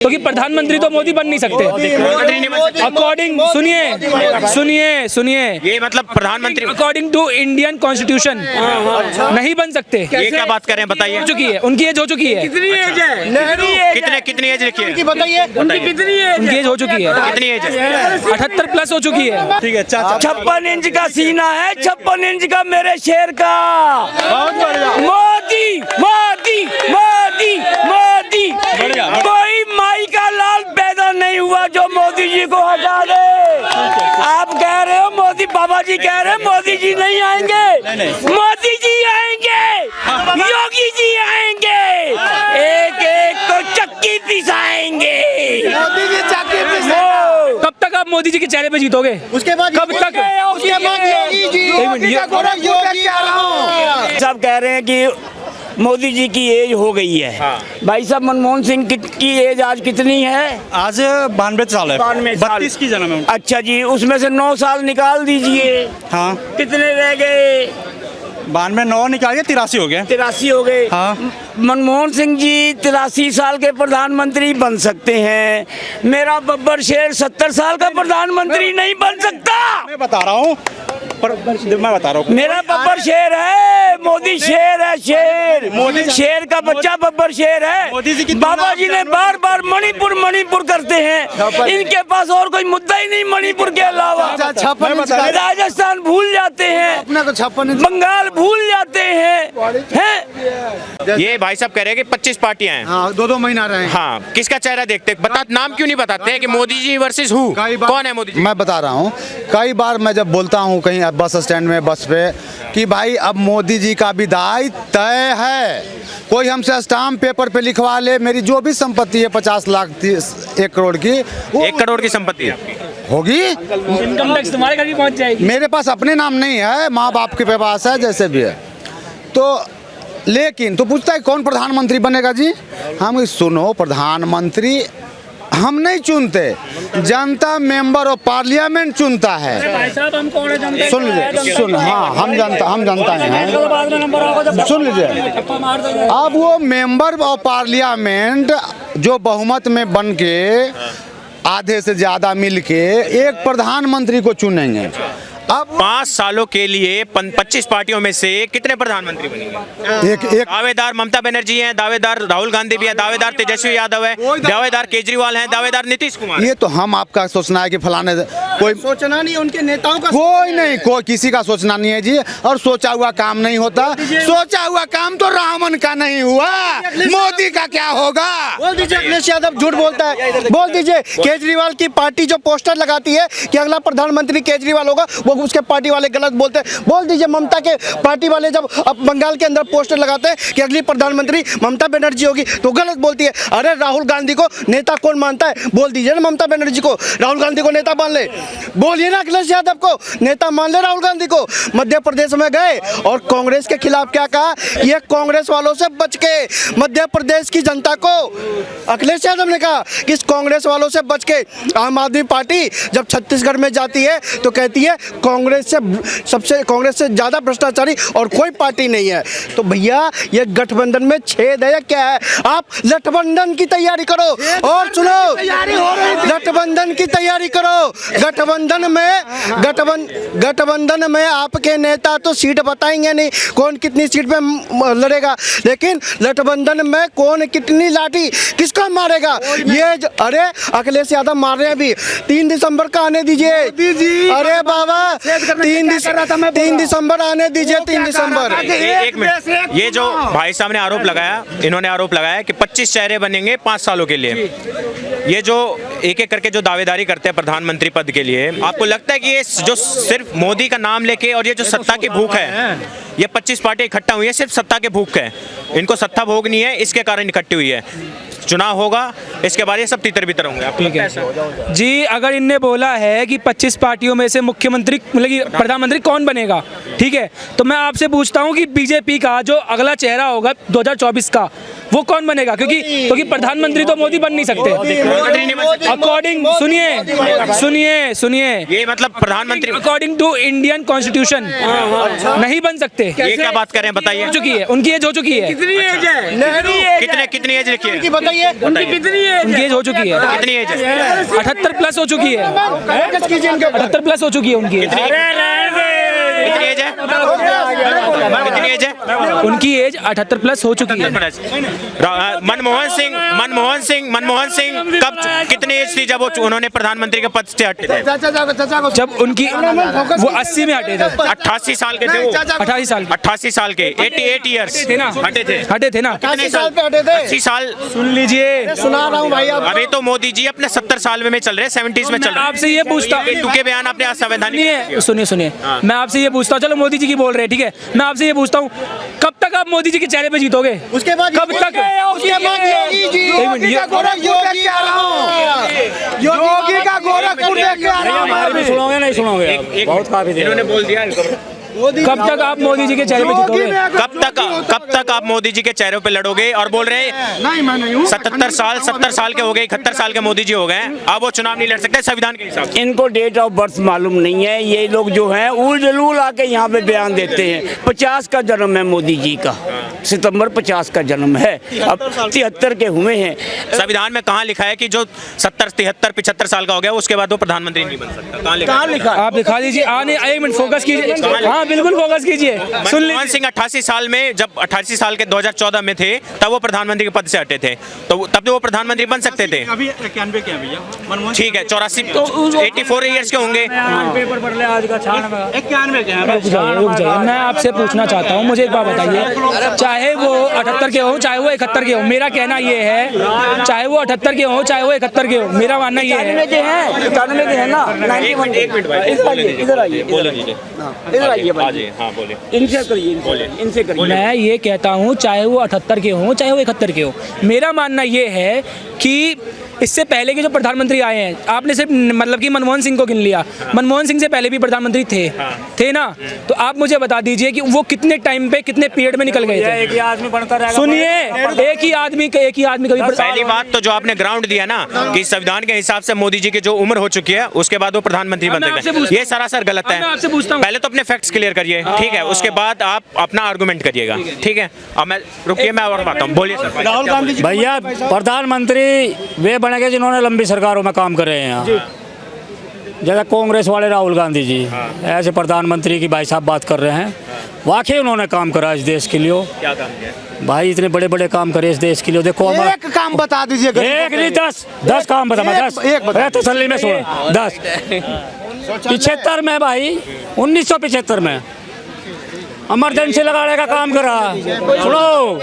क्योंकि प्रधानमंत्री तो मोदी बन नहीं सकते। अकॉर्डिंग सुनिए ये मतलब प्रधानमंत्री अकॉर्डिंग टू इंडियन कॉन्स्टिट्यूशन नहीं बन सकते। ये क्या बात कर रहे हैं बताइए। हो चुकी है, उनकी एज हो चुकी है। कितनी एज है? कितनी एज लिखी है बताइए, उनकी कितनी एज? उनकी एज हो चुकी है, कितनी एज है? 78 प्लस हो चुकी है। ठीक है, 56 इंच का सीना है, 56 इंच का मेरे शेर का। मोदी मोदी मोदी मोदी, कोई माई का लाल पैदा नहीं हुआ जो मोदी जी को हटा दे। आप कह रहे हो मोदी, बाबा जी कह रहे हैं मोदी जी नहीं आएंगे, मोदी जी आएंगे, योगी जी आएंगे, एक एक को चक्की पिसाएंगे। मोदी जी चक्की कब तक आप मोदी जी के चेहरे पे जीतोगे? उसके बाद कब तक? उसके बाद योगी जी। योगी आ रहा हूँ। सब कह रहे हैं कि मोदी जी की एज हो गई है। भाई साहब, मनमोहन सिंह की एज आज कितनी है? आज 92 साल है। 32 की जन्म है। अच्छा जी, उसमें से 9 साल निकाल दीजिए। हाँ, कितने रह गए? 92 9 निकाल के 83 हो गए। 83 हो गए। हाँ। मनमोहन सिंह जी 83 साल के प्रधानमंत्री बन सकते हैं। मेरा बब्बर शेर 70 साल का प्रधानमंत्री नहीं बन सकता। मैं बता रहा हूँ, मेरा बब्बर शेर है, मोदी शेर है, शेर। शेर का बच्चा बब्बर शेर है। मोदी जी की बाबा जी ने बार बार मणिपुर करते हैं, इनके पास और कोई मुद्दा ही नहीं मणिपुर के अलावा। 56 इंच का राजस्थान भूल जाते हैं, अपना को 56 इंच। बंगाल भूल जाते हैं। ये भाई साहब कह रहे हैं कि 25 पार्टियां हैं। हाँ, 2-2 महीना रहे हैं। हाँ, किसका चेहरा देखते नाम क्यों नहीं बताते हैं कि मोदी जी वर्सेस हु? कौन है मोदी जी? मैं बता रहा हूँ, कई बार मैं जब बोलता हूँ कहीं बस स्टैंड में, बस पे, कि भाई अब मोदी जी का विदाई तय है। कोई हमसे स्टाम्प पेपर पे लिखवा ले, मेरी जो भी संपत्ति है 50 लाख 1 करोड़ की, 1 करोड़ की संपत्ति है होगी। इनकम टैक्स तुम्हारे घर भी पहुंच जाएगी। मेरे पास अपने नाम नहीं है, माँ बाप के पास है, जैसे भी है। तो लेकिन तो पूछता है कौन प्रधानमंत्री बनेगा जी? हम सुनो, प्रधानमंत्री हम नहीं चुनते, जनता मेंबर ऑफ पार्लियामेंट चुनता है। सुन लीजिए, हाँ, हम जनता हैं। सुन लीजिए, अब वो मेंबर ऑफ पार्लियामेंट जो बहुमत में बन के आधे से ज्यादा मिलके एक प्रधानमंत्री को चुनेंगे। अब 5 सालों के लिए 25 पार्टियों में से कितने प्रधानमंत्री बनेंगे? एक दावेदार ममता बनर्जी हैं, दावेदार राहुल गांधी भी है, दावेदार तेजस्वी यादव है, दावेदार केजरीवाल हैं, दावेदार नीतीश कुमार। ये तो हम आपका सोचना है कि फलाने, कोई सोचना नहीं, उनके नेताओं का कोई नहीं, कोई किसी का सोचना नहीं है जी। और सोचा हुआ काम नहीं होता। सोचा हुआ काम तो रावण का नहीं हुआ, मोदी का क्या होगा? बोल दीजिए, अखिलेश यादव झूठ बोलता है। बोल दीजिए, केजरीवाल की पार्टी जो पोस्टर लगाती है कि अगला प्रधानमंत्री केजरीवाल होगा, वो उसके पार्टी वाले गलत बोलते हैं। बोल दीजिए, ममता के पार्टी वाले जब बंगाल के अंदर पोस्टर लगाते हैं कि अगली प्रधानमंत्री ममता बनर्जी होगी, तो गलत बोलती है। अरे राहुल गांधी को नेता कौन मानता है? बोल दीजिए ना ममता बनर्जी को, राहुल गांधी को नेता मान ले। बोलिए ना अखिलेश यादव को नेता मान ले, राहुल गांधी को। मध्य प्रदेश में गए और कांग्रेस के खिलाफ क्या कहा? ये कांग्रेस वालों से बच के, मध्य प्रदेश की जनता को अखिलेश यादव ने कहा कि इस कांग्रेस वालों से बच के। आम आदमी पार्टी जब छत्तीसगढ़ में जाती है तो कहती है कांग्रेस से ज्यादा भ्रष्टाचारी और कोई पार्टी नहीं है। तो भैया, ये गठबंधन में छेद है या क्या है? आप गठबंधन की तैयारी करो। और सुनो, गठबंधन की तैयारी करो। गठबंधन में आपके नेता तो सीट बताएंगे नहीं, कौन कितनी सीट पे लड़ेगा, लेकिन गठबंधन में कौन कितनी लाठी किसको मारेगा ये अरे अखिलेश यादव मार रहे हैं अभी। 3 दिसंबर का आने दीजिए। अरे बाबा, 3 दिसंबर आने दीजिए। 3 दिसंबर। एक मिनट, ये जो भाई साहब ने आरोप लगाया, इन्होंने आरोप लगाया कि 25 चेहरे बनेंगे 5 सालों के लिए। ये जो एक एक करके जो दावेदारी करते हैं प्रधानमंत्री पद के लिए, आपको लगता है कि ये जो सिर्फ मोदी का नाम लेके और ये जो सत्ता की भूख है, ये 25 पार्टी इकट्ठा हुई है सिर्फ सत्ता के भूख है, इनको सत्ता भोगनी है, इसके कारण इकट्ठी हुई है। चुनाव होगा, इसके बाद ये सब तितर बितर होंगे। आपको लगता है ऐसा? जी, अगर इनने बोला है कि 25 पार्टियों में से मुख्यमंत्री मतलब कि प्रधानमंत्री कौन बनेगा, ठीक है, तो मैं आपसे पूछता हूं कि बीजेपी का जो अगला चेहरा होगा 2024 का, वो कौन बनेगा? क्योंकि प्रधानमंत्री तो मोदी बन नहीं सकते। अकॉर्डिंग सुनिए ये मतलब प्रधानमंत्री अकॉर्डिंग टू इंडियन कॉन्स्टिट्यूशन नहीं बन सकते। ये क्या बात कर रहे हैं बताइए। हो चुकी है, उनकी एज हो चुकी है। कितनी एज है? कितनी एज लिखी है? बताइए उनकी कितनी एज उनकी एज हो चुकी है, कितनी एज है? 78 प्लस हो चुकी है। 78 प्लस हो चुकी है उनकी एज। कितनी एज है? कितनी एज है? उनकी एज 78 प्लस हो चुकी है। मनमोहन सिंह कब कितनी एज थी जब उन्होंने प्रधानमंत्री के पद से हटे थे? जब उनकी वो 80 में हटे थे। 88 साल के थे वो। 88 साल 88 साल के 88 इयर्स थे ना, हटे थे ना। कितने साल पे हटे थे? 80 साल। सुन लीजिए, सुना रहा हूँ भाई आप। अभी तो मोदी जी अपने 70 साल में चल रहे हैं, 70s में चल रहे हैं। आपसे ये पूछता हूँ, टूके बयान आपने असंवैधानिक। सुनिए मैं आपसे ये पूछता हूँ, चलो मोदी जी की बोल रहे हैं, ठीक है, मैं आपसे ये पूछता हूँ, कब तक आप मोदी जी के चेहरे पे जीतोगे? उसके बाद कब तक? उसके बाद योगी जी, योगी का गोरखपुर लेके आ रहा हूँ। सुनोगे नहीं सुनोगे? बहुत काफी इन्होंने बोल दिया। कब तक आप मोदी जी के चेहरे पे जीतोगे? कब तक आप मोदी जी के चेहरों पे लड़ोगे? और बोल रहे हैं नहीं मैं नहीं हूँ। 70 साल के हो गए, 71 साल के मोदी जी हो गए, अब वो चुनाव नहीं लड़ सकते संविधान के हिसाब से। इनको डेट ऑफ बर्थ मालूम नहीं है। ये लोग जो हैं उल जलूल आके यहाँ पे बयान देते हैं। 50 का जन्म है मोदी जी का, सितंबर 50 का जन्म है, अब 73 के हुए हैं। संविधान में कहाँ लिखा है कि जो 70, 73, 75 साल का हो गया उसके बाद वो प्रधानमंत्री नहीं बन सकता? कहाँ लिखा? आप दिखा दीजिए। आने एक मिनट फोकस कीजिए। हाँ बिल्कुल फोकस कीजिए। सुन मनमोहन सिंह 88 साल में, जब 88 साल के 2014 में थे तब वो प्रधानमंत्री के पद से हटे थे, तो तब तो वो प्रधानमंत्री बन सकते थे। अभी 91 के हैं भैया मनमोहन ठीक है, 84 इयर्स के होंगे। पेपर पढ़ ले आज का 91 के हैं। रुक जाइए, मैं आपसे पूछना चाहता हूँ, मुझे एक बात बताइए, चाहे वो 78 के हो चाहे वो 71 के हो, मेरा कहना ये है, चाहे वो 78 के हो चाहे वो 71 के हो, मेरा मानना ये है। 91 के है ना। एक मिनट भाई, इधर आइए, बोले दीजिए, इधर आइए भाई, हाँ बोले। इनसे करिए, इनसे करिए। मैं ये कहता हूँ चाहे वो 78 के हो चाहे वो 71 के हो, मेरा मानना ये है कि इससे पहले के जो प्रधानमंत्री आए हैं, आपने सिर्फ मतलब कि मनमोहन सिंह को गिन लिया, मनमोहन सिंह से पहले भी प्रधानमंत्री थे ना, तो आप मुझे बता दीजिए कि वो कितने टाइम पे कितने पीरियड में निकल गए थे? एक ही आदमी बनता रहेगा। सुनिए, एक ही आदमी कभी पहली बात तो जो आपने ग्राउंड दिया ना कि संविधान के हिसाब से मोदी जी की जो उम्र हो चुकी है उसके बाद वो प्रधानमंत्री बन सकते हैं, ये सरासर गलत है। पहले तो अपने फैक्ट्स क्लियर करिए, ठीक है, उसके बाद आप अपना आर्गुमेंट करिएगा, ठीक है। अब मैं रुकिए, मैं और बात हूँ, बोलिए सर। राहुल गांधी जी भैया प्रधानमंत्री वे बनेंगे जिन्होंने लंबी सरकारों में काम कर रहे हैं यहाँ, जैसे कांग्रेस वाले राहुल गांधी जी ऐसे प्रधानमंत्री की भाई साहब बात कर रहे हैं, वाकई उन्होंने काम करा इस देश के लिए। क्या काम किया भाई इतने बड़े बड़े काम करे इस देश के लिए। देखो हमारा एक काम बता दीजिए। एक नहीं 10 काम बता, 10 तसल्ली में सुनो। 10 75 में भाई, 1975 में इमरजेंसी लगाने का काम करा, सुनो,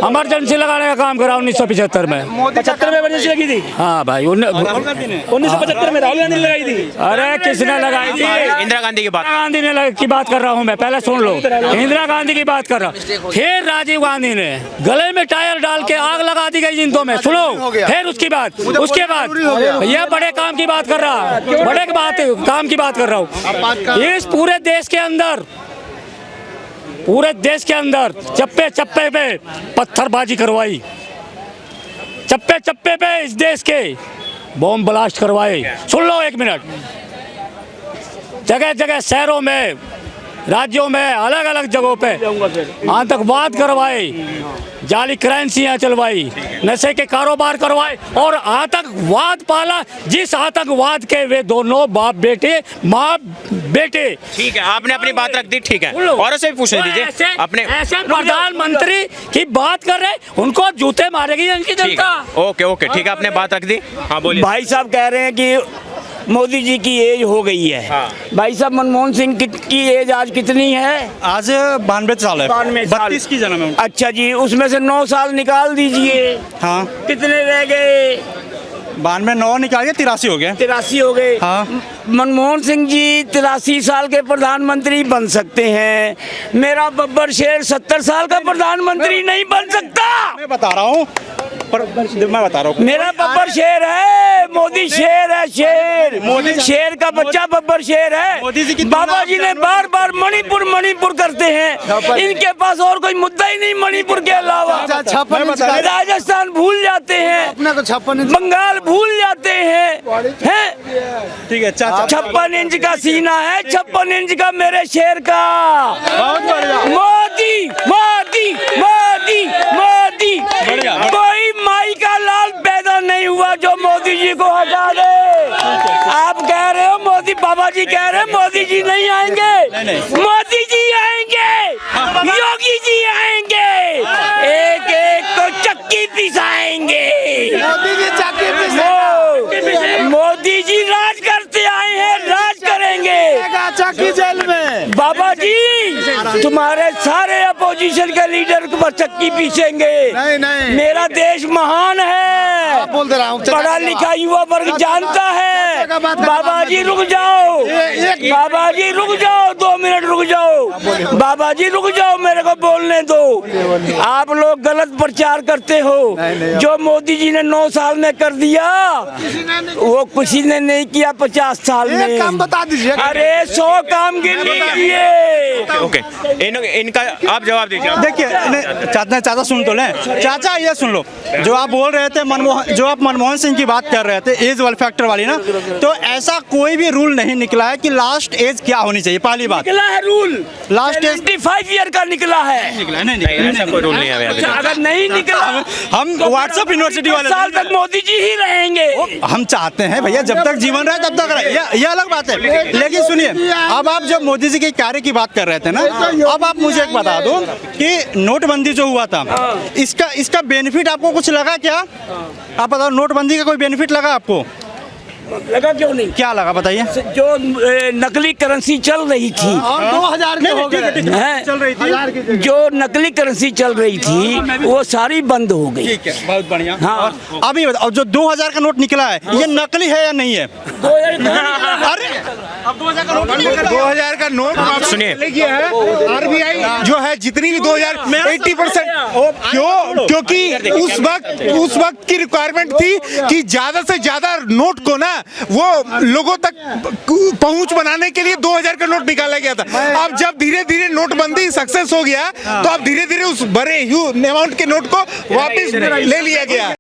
इमरजेंसी लगाने का काम करा 1975 में। 75 में इमरजेंसी लगी थी। हाँ भाई 1975 में राहुल गांधी ने लगाई थी। अरे किसने लगाई थी? इंदिरा गांधी की बात। इंदिरा गांधी ने की बात कर रहा हूँ मैं, पहले सुन लो। इंदिरा गांधी की बात कर रहा हूँ। फिर राजीव गांधी ने गले में टायर डाल के आग लगा दी गई जिंदों में, सुनो। फिर उसके बाद ये बड़े काम की बात कर रहा, बड़े काम की बात कर रहा हूँ। इस पूरे देश के अंदर चप्पे चप्पे पे पत्थरबाजी करवाई, चप्पे चप्पे पे इस देश के बॉम्ब ब्लास्ट करवाए। सुन लो एक मिनट। जगह जगह शहरों में, राज्यों में, अलग अलग जगहों पे आतंकवाद करवाए, जाली करेंसियां चलवाई, नशे के कारोबार करवाए और आतंकवाद पाला, जिस आतंकवाद के वे दोनों बाप बेटे, माँ बेटे। ठीक है, आपने अपनी बात रख दी, ठीक है, और उसे भी पूछने दीजिए। अपने ऐसे प्रधानमंत्री की बात कर रहे, उनको जूते मारेगी इनकी जनता। ओके, ठीक है, आपने बात रख दी, हाँ बोलिए। भाई साहब कह रहे हैं कि मोदी जी की एज हो गई है। हाँ। भाई साहब मनमोहन सिंह की एज आज कितनी है? आज 92 साल है। 32 की जन्म है। अच्छा जी, उसमें से 9 साल निकाल दीजिए। हाँ, कितने रह गए? 92 9 निकाल के 83 हो गए। 83 हो गए। हाँ। मनमोहन सिंह जी 83 साल के प्रधानमंत्री बन सकते हैं, मेरा बब्बर शेर 70 साल का प्रधानमंत्री नहीं बन सकता। मैं बता रहा हूँ, मेरा मेरा बब्बर शेर है, मोदी शेर है, शेर। शेर का बच्चा बब्बर शेर है। मोदी जी की बाबा जी ने बार बार मणिपुर मणिपुर करते हैं। इनके पास और कोई मुद्दा ही नहीं मणिपुर के अलावा। 56 इंच का राजस्थान भूल जाते हैं, अपने को 56 इंच बंगाल भूल जाते हैं। ठीक है चाचा 56 इंच का सीना है, 56 इंच का मेरे शेर का। बहुत बढ़िया मोदी मोदी मोदी मोदी, बढ़िया। कोई माई का लाल पैदा नहीं हुआ जो मोदी जी को हटा दे। आप कह रहे हो मोदी, बाबा जी कह रहे हैं मोदी जी नहीं आएंगे। मोदी जी आएंगे, योगी जी आएंगे, एक एक को चक्की पिसाएंगे। मोदी जी चाकी मोदी जी राज करते आए हैं, राज करेंगे। चाकी जेल में। बाबा जी तुम्हारे सारे अपोजिशन के लीडर को चक्की पीसेंगे। नहीं। मेरा देश महान है, बोल दे रहा हूँ पढ़ा लिखा युवा वर्ग जानता है। का बात कर- बाबा जी रुक जाओ, बाबा जी रुक जाओ, 2 मिनट रुक जाओ। बाबा जी रुक जाओ, मेरे को बोलने दो। आप लोग गलत प्रचार करते हो। जो मोदी जी ने 9 साल में कर दिया वो किसी ने नहीं किया 50 साल में। एक काम बता दीजिए। अरे 100 काम गिन लीजिए। ओके इनका आप जवाब दीजिए। देखिए चाचा सुन तो लें। चाचा ये सुन लो, जो आप बोल रहे थे जो आप मनमोहन सिंह की बात कर रहे थे एज वाले फैक्टर वाली ना, तो ऐसा कोई भी रूल नहीं निकला है कि लास्ट एज क्या होनी चाहिए। पहली बात निकला है रूल, लास्ट एज 75 ईयर का निकला है। निकला नहीं ऐसा कोई रूल नहीं है अभी तक। अगर नहीं निकला हम व्हाट्सएप यूनिवर्सिटी वाले साल तक मोदी जी ही रहेंगे। हम चाहते हैं भैया जब तक जीवन रहे तब तक रहे, ये अलग बात है। लेकिन सुनिए, अब आप जब मोदी जी के कार्य की बात कर रहे थे ना, अब आप मुझे एक बता दो कि नोटबंदी जो हुआ था इसका बेनिफिट आपको कुछ लगा क्या? आप बताओ, नोटबंदी का कोई बेनिफिट लगा आपको? लगा क्यों नहीं? क्या लगा बताइए? जो नकली करेंसी चल रही थी, और 2000 के हो गए। हैं? चल रही थी जो नकली करेंसी चल रही थी वो सारी बंद हो गई। ठीक है, बहुत बढ़िया। हाँ। और अभी बताओ, जो 2000 का नोट निकला है ये नकली है या नहीं है? अरे अब 2000 का नोट नहीं निकला। 2000 का नोट आप सुनिए। आरबीआई जो है जितनी भी 2000 क्यों? क्योंकि उस वक्त की रिक्वायरमेंट थी कि ज्यादा से ज्यादा नोट को ना वो लोगों तक पहुंच बनाने के लिए 2000 का नोट निकाला गया था। अब जब धीरे धीरे नोटबंदी सक्सेस हो गया तो अब धीरे धीरे उस बड़े अमाउंट के नोट को वापस ले लिया गया।